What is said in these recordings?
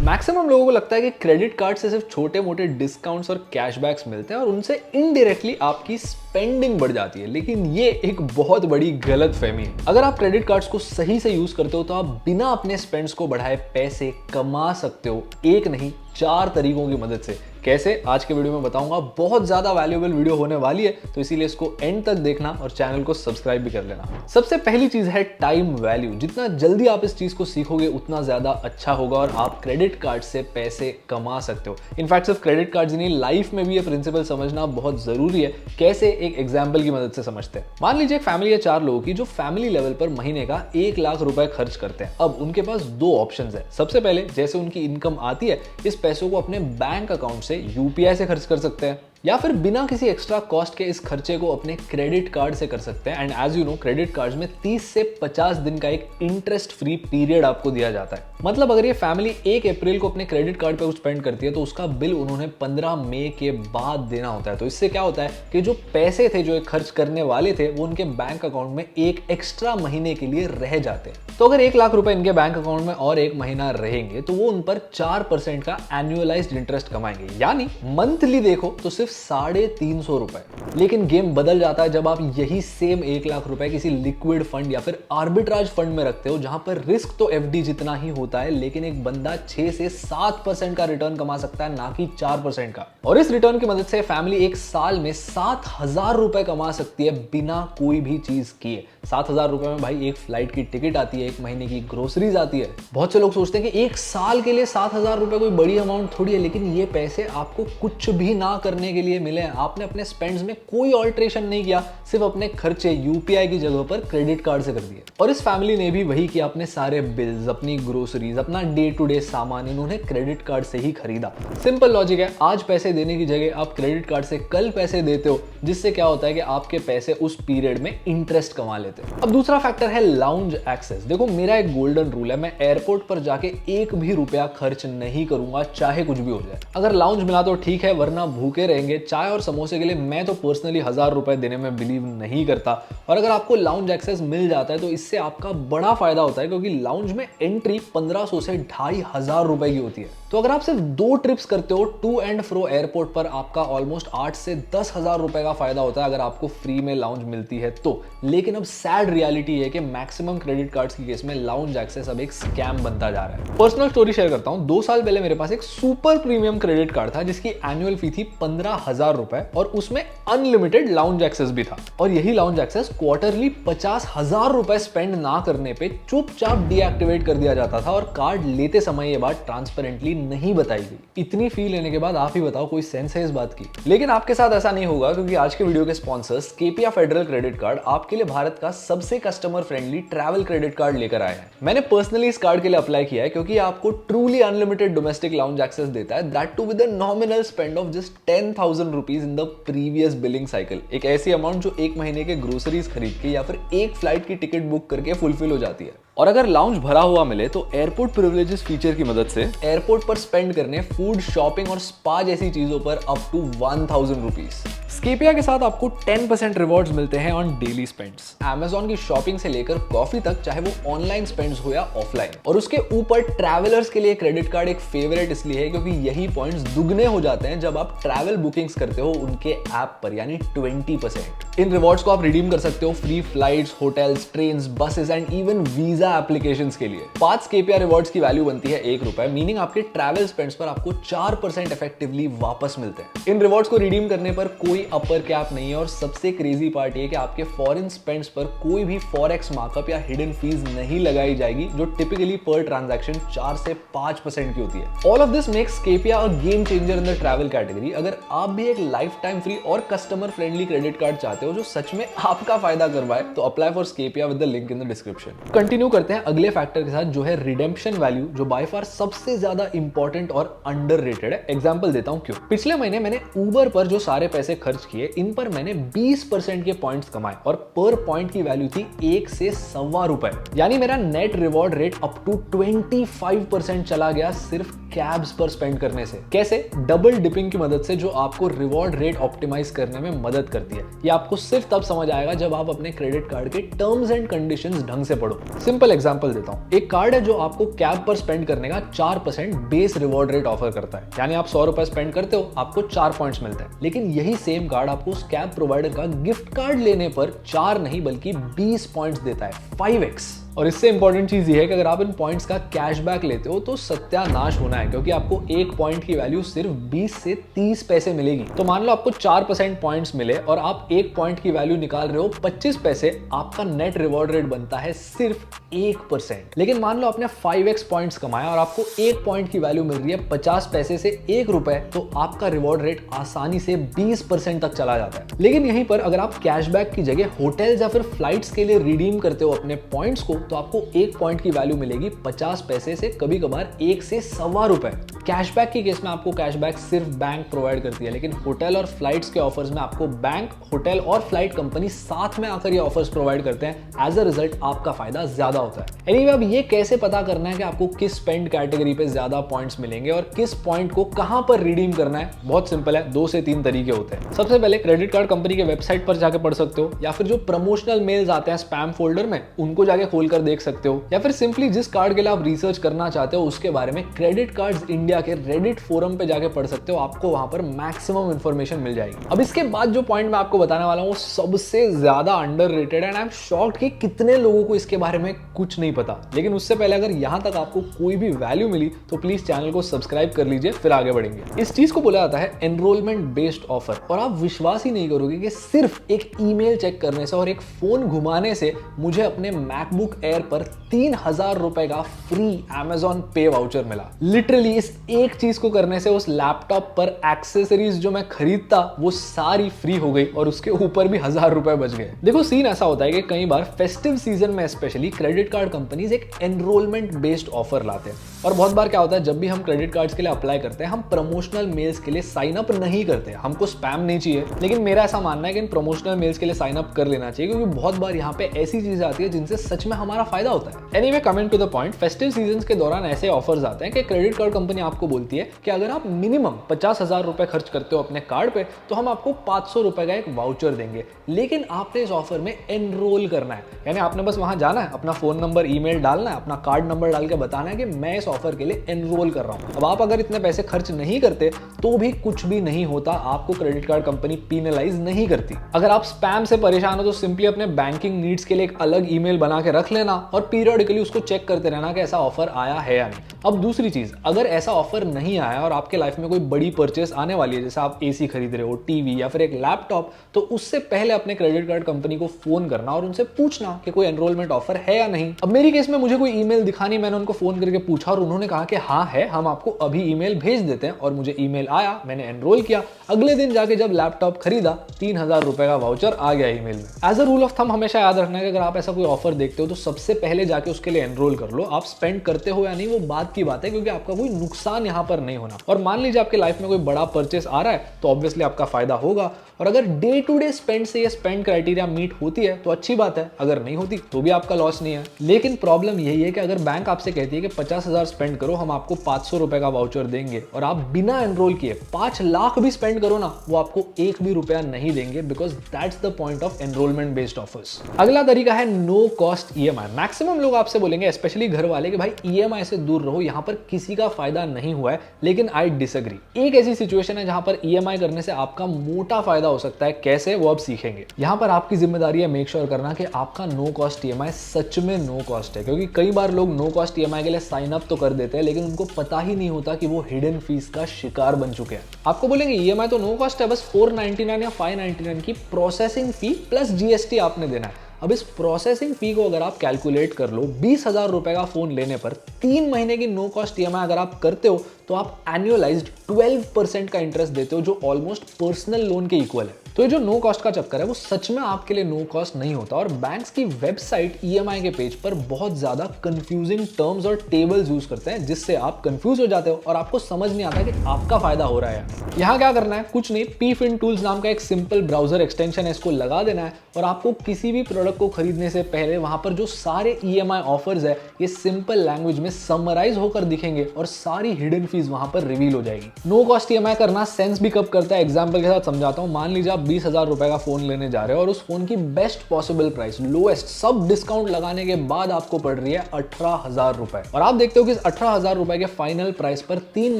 Maximum लोगों को लगता है कि क्रेडिट कार्ड से सिर्फ छोटे मोटे डिस्काउंट्स और कैशबैक्स मिलते हैं और उनसे इनडायरेक्टली आपकी स्पेंडिंग बढ़ जाती है, लेकिन ये एक बहुत बड़ी गलत फहमी है। अगर आप क्रेडिट कार्ड्स को सही से यूज करते हो तो आप बिना अपने स्पेंड्स को बढ़ाए पैसे कमा सकते हो, एक नहीं 4 तरीकों की मदद से। कैसे, आज के वीडियो में बताऊंगा। बहुत ज्यादा वैल्यूएबल वीडियो होने वाली है, तो इसीलिए इसको एंड तक देखना और चैनल को सब्सक्राइब भी कर लेना। सबसे पहली चीज है टाइम वैल्यू। जितना जल्दी आप इस चीज को सीखोगे उतना ज्यादा अच्छा होगा और आप क्रेडिट कार्ड से पैसे कमा सकते हो। इनफैक्ट सिर्फ क्रेडिट कार्ड नहीं, लाइफ में भी ये प्रिंसिपल समझना बहुत जरूरी है। कैसे, एक एग्जाम्पल की मदद से समझते हैं। मान लीजिए एक फैमिली है 4 लोगों की, जो फैमिली लेवल पर महीने का 1 लाख रुपए खर्च करते हैं। अब उनके पास 2 ऑप्शन है। सबसे पहले, जैसे उनकी इनकम आती है, इस पैसों को अपने बैंक अकाउंट से यूपीआई से खर्च कर सकते हैं, या फिर बिना किसी एक्स्ट्रा कॉस्ट के इस खर्चे को अपने क्रेडिट कार्ड से कर सकते हैं। And as you know, credit card में 30 से 50 दिन का एक इंटरेस्ट फ्री पीरियड आपको दिया जाता है। मतलब अगर ये फैमिली 1 अप्रैल को अपने क्रेडिट कार्ड पे स्पेंड करती है तो उसका बिल उन्होंने 15 मई के बाद देना होता है। तो इससे क्या होता है कि जो पैसे थे जो खर्च करने वाले थे वो उनके बैंक अकाउंट में एक एक्स्ट्रा महीने के लिए रह जाते हैं। तो अगर 1 लाख रुपए इनके बैंक अकाउंट में और 1 महीना रहेंगे तो वो उन पर 4% का एनुअलाइज्ड इंटरेस्ट कमाएंगे, यानी मंथली देखो तो सिर्फ 350 रुपए। लेकिन गेम बदल जाता है जब आप यही सेम 1 लाख रुपए किसी लिक्विड फंड या फिर आर्बिट्राज फंड में रखते हो, जहां पर रिस्क तो एफडी जितना ही होता है, लेकिन एक बंदा 6 से 7% का रिटर्न कमा सकता है, ना कि 4% का। और इस रिटर्न की मदद से फैमिली एक साल में 7,000 रुपए कमा सकती है बिना कोई भी चीज किए। 7,000 रुपए में भाई एक फ्लाइट की टिकट आती है, 1 महीने की ग्रोसरीज आती है। बहुत से लोग सोचते हैं कि 1 साल के लिए 7,000 रुपए कोई बड़ी अमाउंट थोड़ी है, लेकिन ये पैसे आपको कुछ भी ना करने के लिए मिले हैं। आपने अपने स्पेंड्स में कोई ऑल्ट्रेशन नहीं किया, सिर्फ अपने खर्चे यूपीआई की जगह पर क्रेडिट कार्ड से कर दिए। और इस फैमिली ने भी वही किया, अपने सारे बिल्स, अपनी ग्रोसरीज, अपना डे टू डे सामान इन्होंने क्रेडिट कार्ड से ही खरीदा। सिंपल लॉजिक है, आज पैसे देने की जगह आप क्रेडिट कार्ड से कल पैसे देते हो, जिससे क्या होता है कि आपके पैसे उस पीरियड में इंटरेस्ट कमा लेते हैं। अब दूसरा फैक्टर है लाउंज एक्सेस। देखो, मेरा एक गोल्डन रूल है, मैं एयरपोर्ट पर जाके 1 भी रुपया खर्च नहीं करूंगा, चाहे कुछ भी हो जाए। अगर लाउंज मिला तो ठीक है, वरना भूखे रहेंगे। चाय और समोसे के लिए मैं तो पर्सनली 1000 रुपए देने में बिलीव नहीं करता। और अगर आपको लाउंज एक्सेस मिल जाता है तो इससे आपका बड़ा फायदा होता है, क्योंकि लाउंज में एंट्री 1500 से 2500 रुपए की होती है। तो अगर आप सिर्फ 2 ट्रिप्स करते हो टू एंड फ्रो एयरपोर्ट पर, आपका ऑलमोस्ट 8 से 10,000 रुपए का फायदा होता है अगर आपको फ्री में लाउंज मिलती है तो। लेकिन अब सैड रियलिटी है कि मैक्सिमम क्रेडिट कार्ड्स की केस में लाउंज एक्सेस अब एक स्कैम बनता जा रहा है। पर्सनल स्टोरी शेयर करता हूं। 2 साल पहले मेरे पास एक सुपर प्रीमियम क्रेडिट कार्ड था जिसकी एनुअल फी थी 15,000 रुपए और उसमें अनलिमिटेड लाउंज एक्सेस भी था। और यही लाउंज एक्सेस क्वार्टरली 50,000 रुपए स्पेंड ना करने पे चुपचाप डीएक्टिवेट कर दिया जाता था और कार्ड लेते समय ये बात ट्रांसपेरेंटली नहीं बताई गई। इतनी फी लेने के बाद आप ही बताओ, कोई सेंस है इस बात की? लेकिन आपके साथ ऐसा नहीं होगा, क्योंकि आज के वीडियो के स्पॉन्सर्स केपिया फेडरल क्रेडिट कार्ड आपके लिए भारत का सबसे customer friendly travel credit card लेकर आए हैं। मैंने पर्सनली इस कार्ड के लिए अप्लाई किया है क्योंकि आपको truly unlimited domestic lounge access देता है, that too with a nominal spend of just 10,000 rupees in the previous billing cycle. एक ऐसी अमाउंट जो 1 महीने के ग्रोसरीज खरीद के या फिर एक फ्लाइट की टिकट बुक करके फुलफिल हो जाती है। और अगर लाउंज भरा हुआ मिले तो एयरपोर्ट प्रिविलेजेस फीचर की मदद से एयरपोर्ट पर स्पेंड करने फूड, शॉपिंग और स्पा जैसी चीजों पर अप टू 1000 रुपीज। स्केपिया के साथ आपको 10% रिवॉर्ड्स मिलते हैं ऑन डेली स्पेंड्स। अमेजॉन की शॉपिंग से लेकर कॉफी तक, चाहे वो ऑनलाइन स्पेंड्स हो या ऑफलाइन। और उसके ऊपर ट्रैवलर्स के लिए क्रेडिट कार्ड एक फेवरेट इसलिए है क्योंकि यही पॉइंट्स दुगने हो जाते हैं जब आप ट्रैवल बुकिंग्स करते हो उनके ऐप पर, यानी 20%। इन रिवॉर्ड्स को आप रिडीम कर सकते हो free flights, hotels, trains, buses and even visa applications के लिए। 5 केपीआर रिवॉर्ड्स की वैल्यू बनती है 1 रुपए, मीनिंग आपके ट्रैवल स्पेंड्स पर आपको 4% इफेक्टिवली वापस मिलते हैं। इन रिवॉर्ड्स को रिडीम करने पर कोई अपर कैप नहीं है और सबसे क्रेजी पार्ट ये कि आपके फॉरेन स्पेंड्स पर कोई भी फॉरेक्स मार्कअप या हिडन फीस नहीं लगाई जाएगी, जो टिपिकली पर ट्रांजैक्शन 4 से 5% की होती है। All of this makes Scapia a game changer in the travel category. अगर आप भी एक लाइफ टाइम फ्री और कस्टमर फ्रेंडली क्रेडिट कार्ड चाहते हो जो सच में आपका फायदा करवाए, तो apply for Scapia with the link in the description. Continue करते हैं अगले फैक्टर के साथ, जो है रिडेम्पशन वैल्यू, जो बाय फार सबसे ज्यादा इंपॉर्टेंट और अंडररेटेड है। एग्जांपल देता हूं क्यों। पिछले महीने मैंने उबर पर जो सारे पैसे खर्च खर्च किए, इन पर मैंने 20% के पॉइंट्स कमाए और पर पॉइंट की वैल्यू थी 1 से ₹1.25। यानी मेरा net reward rate up to 25% चला गया सिर्फ कैब्स पर स्पेंड करने से। कैसे? डबल डिपिंग की मदद से, जो आपको रिवॉर्ड रेट ऑप्टिमाइज करने में मदद करती है। ये आपको सिर्फ तब समझ आएगा जब आप अपने क्रेडिट कार्ड के टर्म्स एंड कंडीशंस ढंग से पढ़ो। सिंपल एग्जांपल देता हूं। एक कार्ड है जो आपको कैब पर स्पेंड करने का 4% बेस रिवॉर्ड रेट ऑफर करता है। यानी आप ₹100 स्पेंड करते हो, आपको 4 पॉइंट्स मिलते हैं। लेकिन यही सेम कार्ड आपको उस कैब प्रोवाइडर का गिफ्ट कार्ड लेने पर 4 नहीं बल्कि 20 पॉइंट्स देता है, 5x। और इससे इंपॉर्टेंट चीज ये है कि अगर आप इन पॉइंट्स का कैशबैक लेते हो तो सत्यानाश होना है, क्योंकि आपको एक पॉइंट की वैल्यू सिर्फ 20 से 30 पैसे मिलेगी। तो मान लो आपको 4% पॉइंट्स मिले और आप एक पॉइंट की वैल्यू निकाल रहे हो 25 पैसे, आपका नेट रिवॉर्ड रेट बनता है सिर्फ 1%। लेकिन मान लो आपने 5x पॉइंट्स कमाया और आपको एक पॉइंट की वैल्यू मिल रही है 50 पैसे से ₹1, तो आपका रिवॉर्ड रेट आसानी से 20% तक चला जाता है। लेकिन यहीं पर अगर आप कैशबैक की जगह होटल्स या फिर फ्लाइट्स के लिए रिडीम करते हो अपने पॉइंट्स को, तो आपको एक पॉइंट की वैल्यू मिलेगी 50 पैसे से कभी कभार 1 से ₹1.25। कैशबैक के केस में आपको कैशबैक सिर्फ बैंक प्रोवाइड करती है, लेकिन होटल और फ्लाइट्स के ऑफर्स में आपको बैंक, होटल और फ्लाइट कंपनी साथ में आकर ये ऑफर्स प्रोवाइड करते हैं। एज अ रिजल्ट आपका फायदा ज्यादा होता है। एनीवे, अब ये कैसे पता करना है कि आपको किस स्पेंड कैटेगरी पे ज्यादा पॉइंट्स मिलेंगे और किस पॉइंट को कहां पर रिडीम करना है? बहुत सिंपल है, 2 से 3 तरीके होते हैं। सबसे पहले क्रेडिट कार्ड कंपनी के वेबसाइट पर जाकर पढ़ सकते हो, या फिर जो प्रमोशनल मेल्स आते हैं स्पैम फोल्डर में, उनको जाके खोलकर देख सकते हो, या फिर सिंपली जिस कार्ड के लिए आप रिसर्च करना चाहते हो उसके बारे में क्रेडिट कार्ड्स इंडिया के रेडिट फोरम पे जाके पढ़ सकते हो। आपको वहां पर मैक्सिमम इंफॉर्मेशन मिल जाएगी। अब इसके बाद जो पॉइंट मैं आपको बताने वाला हूं वो सबसे ज्यादा underrated and I am shocked कि कितने लोगों को इसके बारे में कुछ नहीं पता। लेकिन उससे पहले अगर यहां तक आपको कोई भी वैल्यू मिली तो प्लीज चैनल को सब्सक्राइब कर लीजिए, फिर आगे बढ़ेंगे। इस चीज को बोला जाता है एनरोलमेंट बेस्ड ऑफर, और आप विश्वास ही नहीं करोगे कि सिर्फ एक ईमेल चेक करने से और एक फोन घुमाने से मुझे अपने मैकबुक एयर पर ₹3000 का फ्री Amazon पे वाउचर मिला। लिटरली इस एक चीज को करने से उस लैपटॉप पर एक्सेसरीज जो मैं खरीदता वो सारी फ्री हो गई और उसके ऊपर भी ₹1000 बच गए। देखो, सीन ऐसा होता है कि कई बार फेस्टिव सीजन में स्पेशली क्रेडिट कार्ड कंपनीज एक एनरोलमेंट बेस्ड ऑफर लाते हैं, और बहुत बार क्या होता है, जब भी हम क्रेडिट कार्ड्स के लिए अप्लाई करते हैं हम प्रमोशनल मेल्स के लिए साइन अप नहीं करते। हमको स्पैम नहीं चाहिए, लेकिन मेरा ऐसा मानना है कि इन प्रमोशनल मेल्स के लिए साइन अप कर लेना चाहिए, क्योंकि बहुत बार यहाँ पे ऐसी चीजें आती है जिनसे सच में हमारा फायदा होता है। Anyway, coming to the point, festive seasons के दौरान ऐसे ऑफर्स आते हैं कि क्रेडिट कार्ड कंपनी आपको बोलती है कि अगर आप मिनिमम ₹50,000 खर्च करते हो अपने कार्ड पे तो हम आपको ₹500 का एक वाउचर देंगे। लेकिन आपने इस ऑफर में एनरोल करना है, यानी आपने बस वहां जाना है, अपना फोन नंबर, ईमेल डालना है, अपना कार्ड नंबर डाल के बताना है कि मैं इस ऑफर के लिए एनरोल कर रहा हूं। अब आप अगर इतने पैसे खर्च नहीं करते तो भी कुछ भी नहीं होता, आपको क्रेडिट कार्ड कंपनी पीनलाइज नहीं करती। अगर आप स्पैम से परेशान हो तो सिंपली अपने बैंकिंग नीड्स के लिए एक अलग ईमेल बना के रख लेना और पीरियडिकली उसको चेक करते रहना कि ऐसा ऑफर आया है या नहीं। अब दूसरी चीज, अगर ऐसा ऑफर नहीं आया और आपके लाइफ में कोई बड़ी परचेस आने वाली है, जैसे आप एसी खरीद रहे हो, टीवी या फिर एक लैपटॉप, तो उससे पहले अपने क्रेडिट कार्ड कंपनी को फोन करना और उनसे पूछना कि कोई एनरोलमेंट ऑफर है या नहीं। अब मेरी केस में मुझे कोई ईमेल दिखा नहीं, मैंने उनको फोन करके पूछा और उन्होंने कहा कि हाँ है, हम आपको अभी ईमेल भेज देते हैं, और मुझे ईमेल आया, मैंने एनरोल किया। अगले दिन जाके जब लैपटॉप खरीदा ₹3000 का वाउचर आ गया ईमेल में। As a rule of thumb हमेशा याद रखना है कि अगर आप ऐसा कोई ऑफर देखते हो तो सबसे पहले जाके उसके लिए एनरोल कर लो। आप स्पेंड करते हो या नहीं वो बात की बात है, क्योंकि आपका कोई नुकसान यहाँ पर नहीं होना। और मान लीजिए आपके लाइफ में कोई बड़ा परचेस आ रहा है तो ऑब्वियसली आपका फायदा होगा, और अगर डे टू डे स्पेंड से ये स्पेंड क्राइटेरिया मीट होती है तो अच्छी बात है, अगर नहीं होती तो भी आपका लॉस नहीं है। लेकिन प्रॉब्लम यही है कि अगर बैंक आपसे कहती है कि 50,000 स्पेंड करो, हम आपको ₹500 का वाउचर देंगे, और आप बिना एनरोल किए 5 लाख भी स्पेंड करो ना, वो आपको एक भी रुपया नहीं देंगे, because that's the point of enrolment based offers. अगला तरीका है नो कॉस्ट ईएमआई। मैक्सिमम लोग आपसे बोलेंगे, स्पेशली घर वाले, कि भाई ईएमआई से दूर रहो, यहां पर किसी का फायदा नहीं हुआ है। लेकिन आई डिसएग्री। एक ऐसी सिचुएशन है जहां पर ईएमआई करने से आपका मोटा फायदा हो सकता है। कैसे, वो अब सीखेंगे। यहां पर आपकी जिम्मेदारी है मेक श्योर करना कि आपका नो कॉस्ट ईएमआई सच में नो कॉस्ट है, क्योंकि कई बार लोग नो कॉस्ट ईएमआई के लिए साइन अप तो कर देते हैं, लेकिन उनको पता ही नहीं होता कि वो हिडन फीस का शिकार बन चुके हैं। आपको बोलेंगे ईएमआई तो नो कॉस्ट है, बस 499 या 599 की प्रोसेसिंग फी प्लस जीएसटी आपने देना है। अब इस प्रोसेसिंग फी को अगर आप कैलकुलेट कर लो, ₹20,000 का फोन लेने पर 3 महीने की नो कॉस्ट ईएमआई अगर आप करते हो तो आप एनुअलाइज्ड 12% का इंटरेस्ट देते हो, जो ऑलमोस्ट पर्सनल लोन के इक्वल है। तो ये जो नो कॉस्ट का चक्कर है वो सच में आपके लिए नो कॉस्ट नहीं होता, और बैंक्स की वेबसाइट ईएमआई के पेज पर बहुत ज्यादा कंफ्यूजिंग टर्म्स और टेबल्स यूज करते हैं, जिससे आप कंफ्यूज हो जाते हो और आपको समझ नहीं आता कि आपका फायदा हो रहा है। यहाँ क्या करना है, कुछ नहीं, पीफिन टूल्स नाम का एक सिंपल ब्राउजर एक्सटेंशन है, इसको लगा देना है और आपको किसी भी प्रोडक्ट को खरीदने से पहले वहां पर जो सारे ईएमआई ऑफर्स है ये सिंपल लैंग्वेज में समराइज होकर दिखेंगे और सारी हिडन फीस वहां पर रिवील हो जाएगी। नो कॉस्ट ईएमआई करना सेंस भी कब करता है, एग्जांपल के साथ समझाता हूं। मान लीजिए आप 20,000 रुपए का फोन लेने जा रहे हो और उस फोन की बेस्ट पॉसिबल प्राइस, लोएस्ट, सब डिस्काउंट लगाने के बाद आपको पड़ रही है 18,000 रुपए, और आप देखते हो कि इस 18,000 रुपए के फाइनल प्राइस पर 3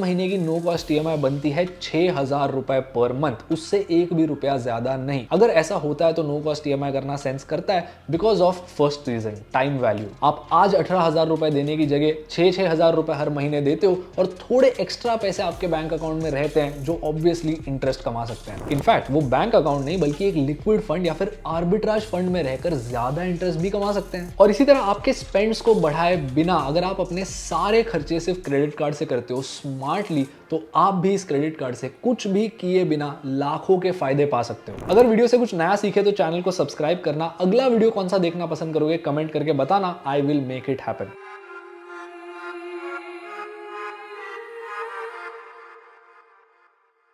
महीने की नो कॉस्ट ईएमआई बनती है 6,000 रुपए पर मंथ, उससे एक भी रुपया ज्यादा नहीं। अगर ऐसा होता है तो नो कॉस्ट ईएमआई करना सेंस करता है, because of first reason, time value. आप आज 18,000 रुपए देने की जगह 6,000 रुपए हर महीने देते हो और थोड़े एक्स्ट्रा पैसे आपके बैंक अकाउंट में रहते हैं जो ऑब्वियसली इंटरेस्ट कमा सकते हैं। इनफैक्ट वो बैंक अकाउंट नहीं बल्कि एक लिक्विड फंड या फिर आर्बिट्राज फंड में रहकर ज्यादा इंटरेस्ट भी कमा सकते हैं। और इसी तरह आपके स्पेंड्स को बढ़ाए बिना अगर आप अपने सारे खर्चे सिर्फ क्रेडिट कार्ड से करते हो स्मार्टली, तो आप भी इस क्रेडिट कार्ड से कुछ भी किए बिना लाखों के फायदे पा सकते हो। अगर वीडियो से कुछ नया सीखे तो चैनल को सब्सक्राइब करना। अगला वीडियो कौन सा देखना पसंद करोगे कमेंट करके बताना, I will make it happen.